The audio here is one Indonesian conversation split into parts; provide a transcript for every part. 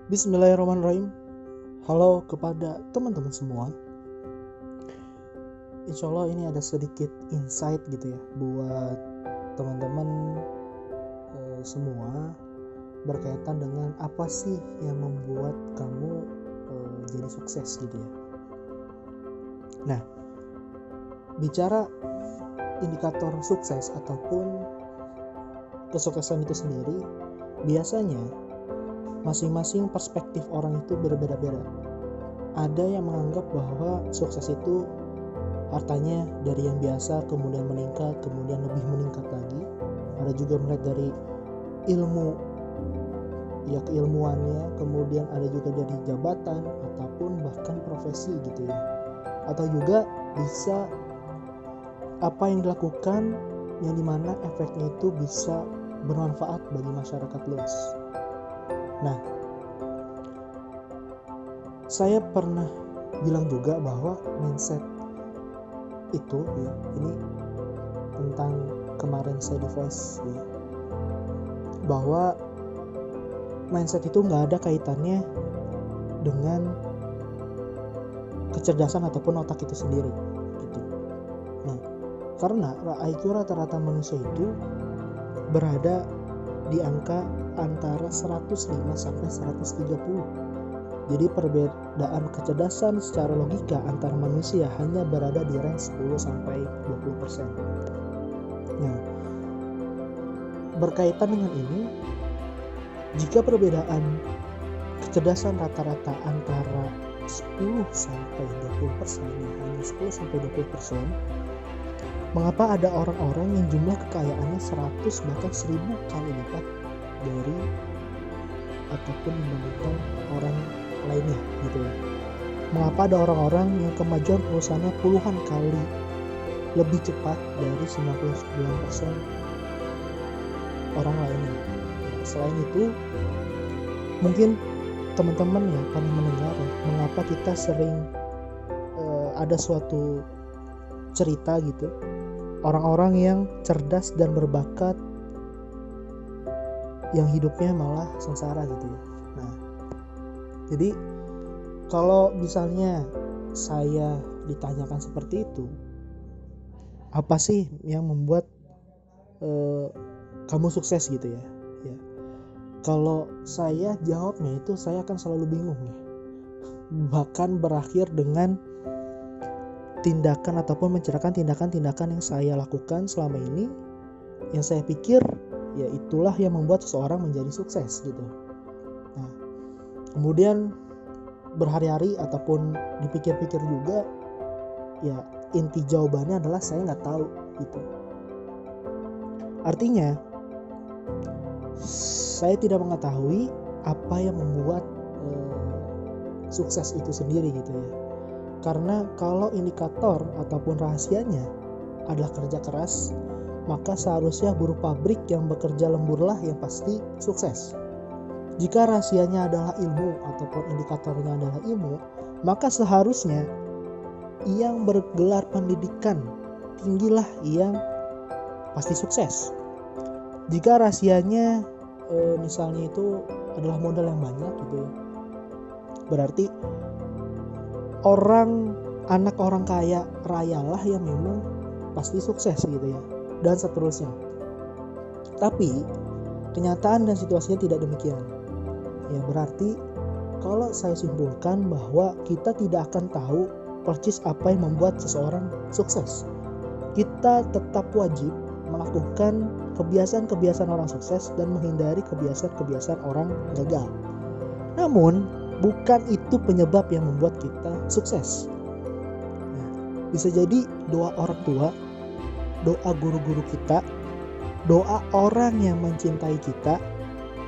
Bismillahirrahmanirrahim. Halo kepada teman-teman semua. Insya Allah ini ada sedikit insight gitu ya buat teman-teman semua berkaitan dengan apa sih yang membuat kamu jadi sukses gitu ya. Nah, bicara indikator sukses ataupun kesuksesan itu sendiri, biasanya masing-masing perspektif orang itu berbeda-beda. Ada yang menganggap bahwa sukses itu hartanya dari yang biasa kemudian meningkat, kemudian lebih meningkat lagi. Ada juga melihat dari ilmu, ya keilmuannya, kemudian ada juga dari jabatan ataupun bahkan profesi gitu ya. Atau juga bisa apa yang dilakukan yang dimana efeknya itu bisa bermanfaat bagi masyarakat luas. Nah, saya pernah bilang juga bahwa mindset itu ya, ini tentang kemarin saya di voice ya, bahwa mindset itu nggak ada kaitannya dengan kecerdasan ataupun otak itu sendiri gitu. Nah, karena IQ rata-rata manusia itu berada di angka antara 105 sampai 130. Jadi perbedaan kecerdasan secara logika antar manusia hanya berada di range 10 sampai 20%. Nah, berkaitan dengan ini, jika perbedaan kecerdasan rata-rata antara 10 sampai 20%, hanya 10 sampai 20%, mengapa ada orang-orang yang jumlah kekayaannya 100 bahkan 1000 kali lipat dari ataupun dibandingkan orang lainnya gitu ya. Mengapa ada orang-orang yang kemajuan perusahaannya puluhan kali lebih cepat dari 99% orang lainnya. Selain itu, mungkin teman-teman ya pernah mendengar ya, mengapa kita sering ada suatu cerita gitu, orang-orang yang cerdas dan berbakat yang hidupnya malah sengsara gitu ya. Nah, jadi kalau misalnya saya ditanyakan seperti itu, apa sih yang membuat kamu sukses gitu ya? Ya, kalau saya jawabnya itu saya akan selalu bingung ya. Bahkan berakhir dengan tindakan ataupun menceritakan tindakan-tindakan yang saya lakukan selama ini, yang saya pikir ya itulah yang membuat seseorang menjadi sukses gitu. Nah, kemudian berhari-hari ataupun dipikir-pikir juga, ya inti jawabannya adalah saya nggak tahu gitu. Artinya saya tidak mengetahui apa yang membuat sukses itu sendiri gitu ya. Karena kalau indikator ataupun rahasianya adalah kerja keras, maka seharusnya buruh pabrik yang bekerja lemburlah yang pasti sukses. Jika rahasianya adalah ilmu ataupun indikatornya adalah ilmu, maka seharusnya yang bergelar pendidikan tinggilah yang pasti sukses. Jika rahasianya misalnya itu adalah modal yang banyak gitu ya, berarti anak orang kaya rayalah yang memang pasti sukses gitu ya, dan seterusnya. Tapi kenyataan dan situasinya tidak demikian. Ya berarti kalau saya simpulkan bahwa kita tidak akan tahu persis apa yang membuat seseorang sukses. Kita tetap wajib melakukan kebiasaan-kebiasaan orang sukses dan menghindari kebiasaan-kebiasaan orang gagal. Namun bukan itu penyebab yang membuat kita sukses. Nah, bisa jadi doa orang tua, doa guru-guru kita, doa orang yang mencintai kita,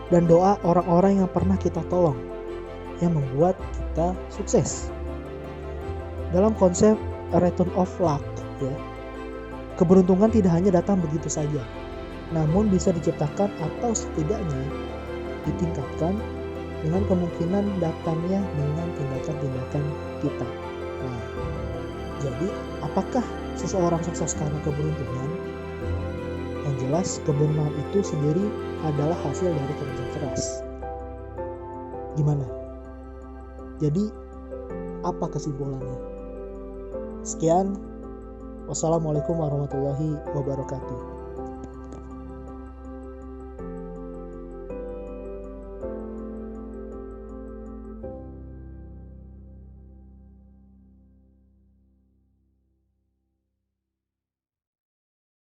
dan doa orang-orang yang pernah kita tolong yang membuat kita sukses. Dalam konsep return of luck ya, keberuntungan tidak hanya datang begitu saja, namun bisa diciptakan atau setidaknya ditingkatkan dengan kemungkinan datangnya dengan tindakan-tindakan kita. Nah, jadi apakah seseorang sukses karena keberuntungan? Yang jelas keberuntungan itu sendiri adalah hasil dari kerja keras. Gimana? Jadi apa kesimpulannya? Sekian. Wassalamualaikum warahmatullahi wabarakatuh.